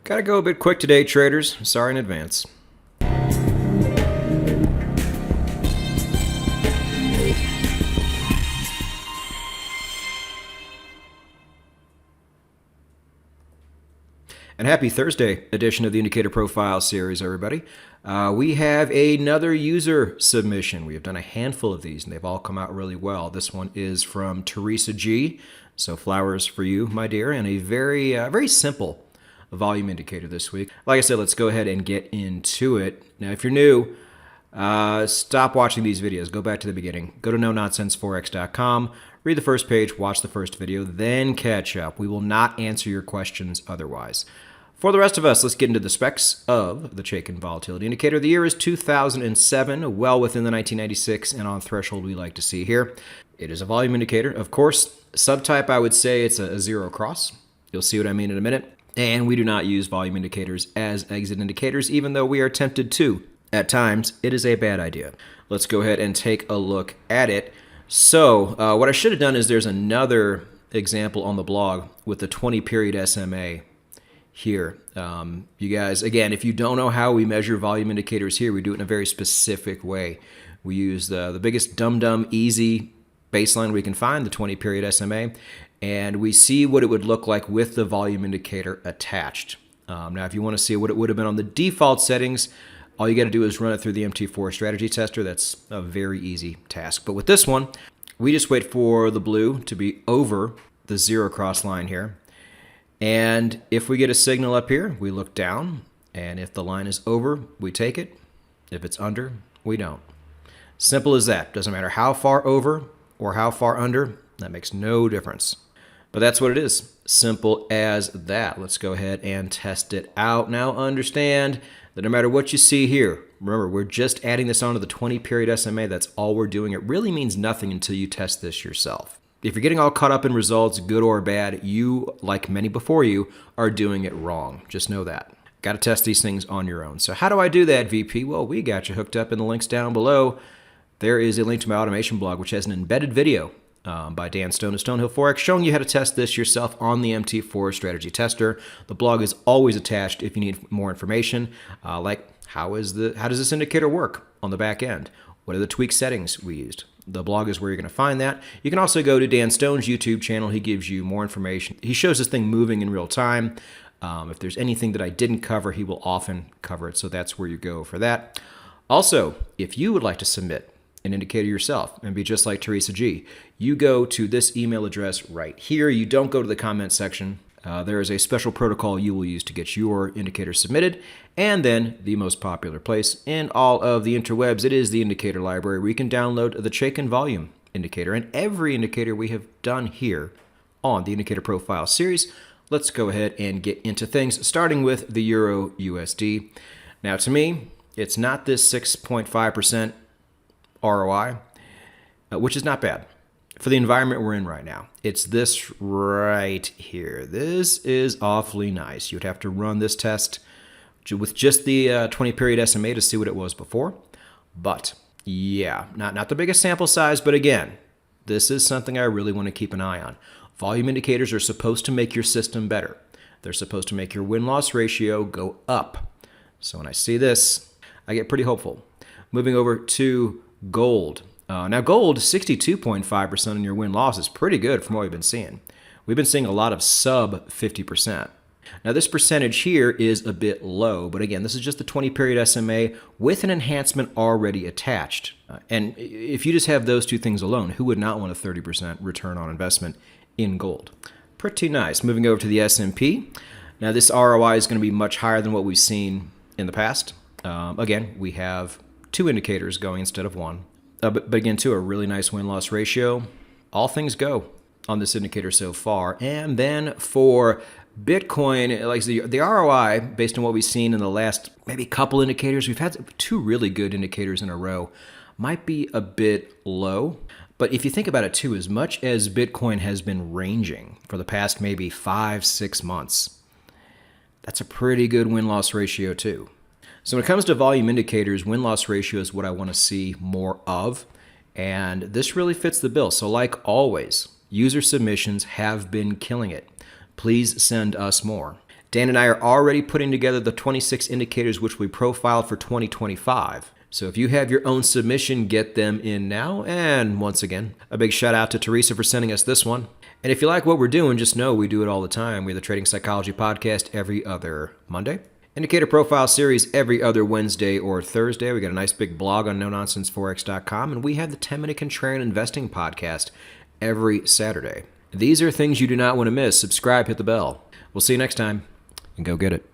Gotta go a bit quick today, traders. Sorry in advance. And happy Thursday edition of the Indicator Profile series, everybody. We have another user submission. We have done a handful of these, and they've all come out really well. This one is from Teresa G. So flowers for you, my dear, and a very simple volume indicator this week. Like I said, let's go ahead and get into it. Now, if you're new, stop watching these videos. Go back to the beginning. Go to nononsenseforex.com. Read the first page, watch the first video, then catch up. We will not answer your questions otherwise. For the rest of us, let's get into the specs of the Chaikin Volatility Indicator. The year is 2007, well within the 1996 and on threshold we like to see here. It is a volume indicator, of course. Subtype, I would say it's a zero cross. You'll see what I mean in a minute. And we do not use volume indicators as exit indicators, even though we are tempted to. At times, it is a bad idea. Let's go ahead and take a look at it. So what I should have done is there's another example on the blog with the 20-period SMA here. You guys, again, if you don't know how we measure volume indicators here, we do it in a very specific way. We use the biggest dumb easy baseline we can find, the 20-period SMA, and we see what it would look like with the volume indicator attached. Now, if you want to see what it would have been on the default settings, all you got to do is run it through the MT4 strategy tester. That's a very easy task. But with this one, we just wait for the blue to be over the zero cross line here. And if we get a signal up here, we look down. And if the line is over, we take it. If it's under, we don't. Simple as that. Doesn't matter how far over or how far under. That makes no difference. But that's what it is. Simple as that. Let's go ahead and test it out. Now understand that no matter what you see here, remember, we're just adding this onto the 20-period SMA. That's all we're doing. It really means nothing until you test this yourself. If you're getting all caught up in results, good or bad, you, like many before you, are doing it wrong. Just know that. Got to test these things on your own. So how do I do that, VP? Well, we got you hooked up in the links down below. There is a link to my automation blog, which has an embedded video by Dan Stone of Stonehill Forex, showing you how to test this yourself on the MT4 strategy tester. The blog is always attached if you need more information, like how does this indicator work on the back end? What are the tweak settings we used? The blog is where you're going to find that. You can also go to Dan Stone's YouTube channel. He gives you more information. He shows this thing moving in real time. If there's anything that I didn't cover, he will often cover it, so that's where you go for that. Also, if you would like to submit an indicator yourself and be just like Teresa G, you go to this email address right here. You don't go to the comment section. There is a special protocol you will use to get your indicator submitted. And then the most popular place in all of the interwebs, it is the indicator library where you can download the Chaikin volume indicator and every indicator we have done here on the Indicator Profile series. Let's go ahead and get into things, starting with the EURUSD. Now, to me, it's not this 6.5% ROI, which is not bad for the environment we're in right now. It's this right here. This is awfully nice. You'd have to run this test with just the 20-period SMA to see what it was before. But yeah, not the biggest sample size, but again, this is something I really want to keep an eye on. Volume indicators are supposed to make your system better. They're supposed to make your win-loss ratio go up. So when I see this, I get pretty hopeful. Moving over to gold. Now gold, 62.5% on your win-loss is pretty good from what we've been seeing. We've been seeing a lot of sub 50%. Now this percentage here is a bit low, but again, this is just the 20-period SMA with an enhancement already attached. And if you just have those two things alone, who would not want a 30% return on investment in gold? Pretty nice. Moving over to the S&P. Now this ROI is going to be much higher than what we've seen in the past. Again, we have two indicators going instead of one. But again, too, a really nice win-loss ratio. All things go on this indicator so far. And then for Bitcoin, like the ROI, based on what we've seen in the last maybe couple indicators, we've had two really good indicators in a row, might be a bit low. But if you think about it, too, as much as Bitcoin has been ranging for the past maybe 5-6 months, that's a pretty good win-loss ratio, too. So when it comes to volume indicators, win-loss ratio is what I want to see more of, and this really fits the bill. So like always, user submissions have been killing it. Please send us more. Dan and I are already putting together the 26 indicators which we profiled for 2025. So if you have your own submission, get them in now. And once again, a big shout out to Teresa for sending us this one. And if you like what we're doing, just know we do it all the time. We're the Trading Psychology Podcast every other Monday. Indicator Profile Series every other Wednesday or Thursday. We got a nice big blog on nononsenseforex.com. And we have the 10-Minute Contrarian Investing Podcast every Saturday. These are things you do not want to miss. Subscribe, hit the bell. We'll see you next time, and go get it.